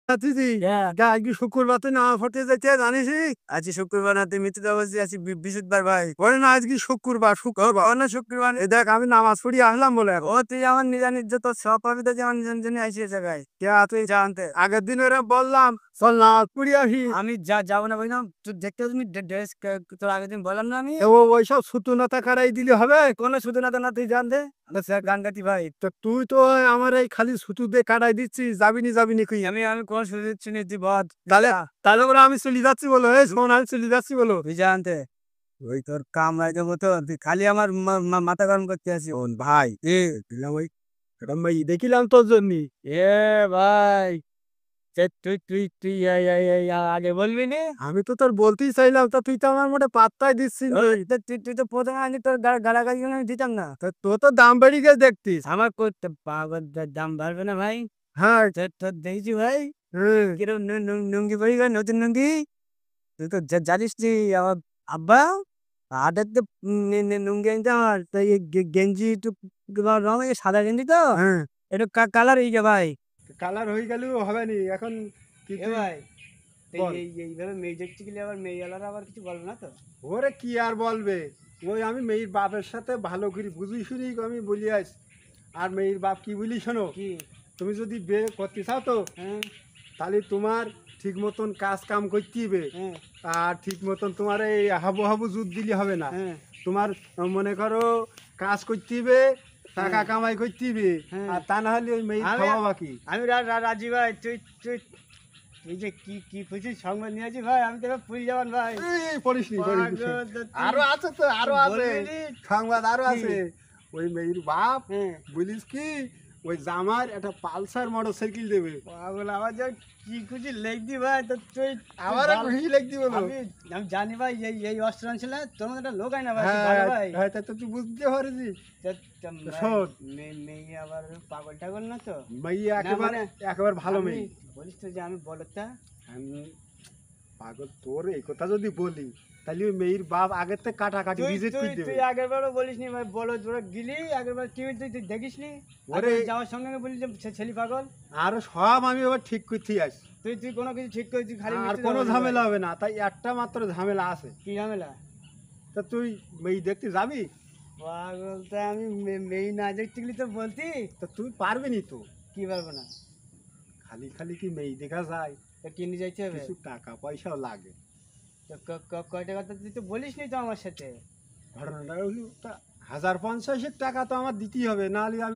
দিদি হ্যাঁ। আজকে শুক্রবার তুই নামাজ পড়তে যাইতে জানিস? আজকে শুক্রবার না, তুই মিথ্যে কথা বলছিস। আজকে বৃহস্পতিবার ভাই। বলে না আজকে শুক্রবার না শুক্রবার। এ দেখ আমি নামাজ পড়ি আসলাম বলে এখন। ও তুই আমার নিজের নিজে তোর সব পাবি তো, যেমন জন্য আসিস জায়গায়। কে তুই জানতে আগের দিন ওরা বললাম চল নামাজ পড়ি আসি। আমি যাবো না বললাম, তুই দেখতে তুমি ড্রেস, তোর আগের দিন বললাম না আমি। ওইসব সুতুনাতা কারাই দিলে হবে? কোনো শুধু না তো না, তুই জানতে গান গাতি ভাই। তো তুই তো আমার এই খালি ছুতু দিয়ে কাটাই দিচ্ছিস, যাবিনি কই? আমি আমি কোন শুধু দিচ্ছি না, তুই বল। তাহলে তাহলে করে আমি চলে যাচ্ছি বলো, এই শোন আমি চলে যাচ্ছি বলো। তুই জানতে ওই তোর কামড়াই দেবো তো, তুই খালি আমার মাথা গরম করতে আসি। শোন ভাই দিলাম ওই এরম ভাই দেখিলাম তোর জন্য। এ ভাই, তুই তুই তুই আগে বলবি নি? আমি তো তোর বলতেই চাইলাম, তা তুই তো আমার মোটে পাত্তাই দিচ্ছিস না। তুই তো প্রথমে আনি, তোর গালাগালি আমি দিতাম না। তা তোর তো দাম বেড়ে গেছে দেখতিস। আমার করতে পাগল, দাম বাড়বে না ভাই? হ্যাঁ তোর দেখছি ভাই হ্যাঁ। কিরম লুঙ্গি পরি গেল, নতুন লুঙ্গি। তুই তো জানিস যে আমার আব্বা হাটের তো লুঙ্গি আনতে, আমার তো এই গেঞ্জি একটু রঙ, এই সাদা গেঞ্জি তো হ্যাঁ একটু কালার হয়ে গে ভাই। কালার হয়ে গেলেও হবে নি এখন কি এ তুই ভাই, বল। এইভাবে মেয়ে দেখতে গেলে আবার মেয়েওয়ালারা আবার কিছু বলবে না তো? ওরে কি আর বলবে, ওই আমি মেয়ের বাপের সাথে ভালো করে বুঝি শুনি আমি বলি আস। আর মেয়ের বাপ কি বলি শোনো, কি? তুমি যদি বিয়ে করতে চাও তো হ্যাঁ তাহলে তোমার ঠিক মতন কাজ কাম করতে হবে। হ্যাঁ আর ঠিক মতন তোমার এই হাবু হাবু জুত দিলে হবে না। হ্যাঁ তোমার মনে করো কাজ করতে হবে, টাকা কামাই করতে হবে। হ্যাঁ। আর তা না হলে ওই মেয়ে আমি খাওয়া বাকি। আমি রাজি ভাই। তুই তুই তুই যে কি খুশি সংবাদ নিয়েছি ভাই, আমি তো এবার পুরী যাবান ভাই। পড়িসনি পাগল তো তুই। আরো আছে তো আরো আছে বলবি নি? সংবাদ আরো কি? আছে। ওই মেয়ের বাপ হ্যাঁ। বলিস কি ওই জামার একটা পালসার মোটর সাইকেল দেবে। পাগল, আমার যা কি খুশি লেগদি ভাই। তো তুই আমার খুশি লাগছি বলো। আমি আমি জানি ভাই, এই অস্ত্র ছিল তোর মধ্যে একটা লোক হয় না ভাই, তুই হ্যাঁ ভালো ভাই। হ্যাঁ তা তো তুই বুঝতে পারছিস। শোন মেয়ে আবার পাগল টাগল না তো? মেয়ে না একেবারে মানে একেবারে ভালো মেয়ে। বলিস তো যে আমি বলতা। আমি পাগল তোর এই কথা যদি বলি তাহলে ওই মেয়ের বাপ আগের থেকে কাটাকাটি তুই ভিজিট তুই করে দেবে। তুই আগের বারও বলিস নি ভাই, বলো তোরা গিলি আগের বার টিভি তুই দেখিস নি? ওরে যাওয়ার সঙ্গে সঙ্গে বলিস যে ছেলে পাগল। আরো সব আমি এবার ঠিক করতে আসি। তুই তুই কোনো কিছু ঠিক করেছিস, তুই খালি আর মিথ্যে কোনো কথা বলিস ঝামেলা ভাই। হবে না, তাই একটা মাত্র ঝামেলা আছে। কি ঝামেলা? তা তুই মেয়ে দেখতে যাবি? পাগল, তা আমি মেয়ে না দেখতে গেলি তো বলতি। তা তুই পারবি নি তো। কি পারবো না? খালি খালি কি মেয়ে দেখা যায়? তা কিনে যাইতে হবে। কিছু টাকা পয়সাও লাগে। তো কয় টাকা তো তুই তো বলিস নি তো আমার সাথে। ঘটনাটা হলো তা 1050 টাকা তো আমার দিতেই হবে, নাহলে আমি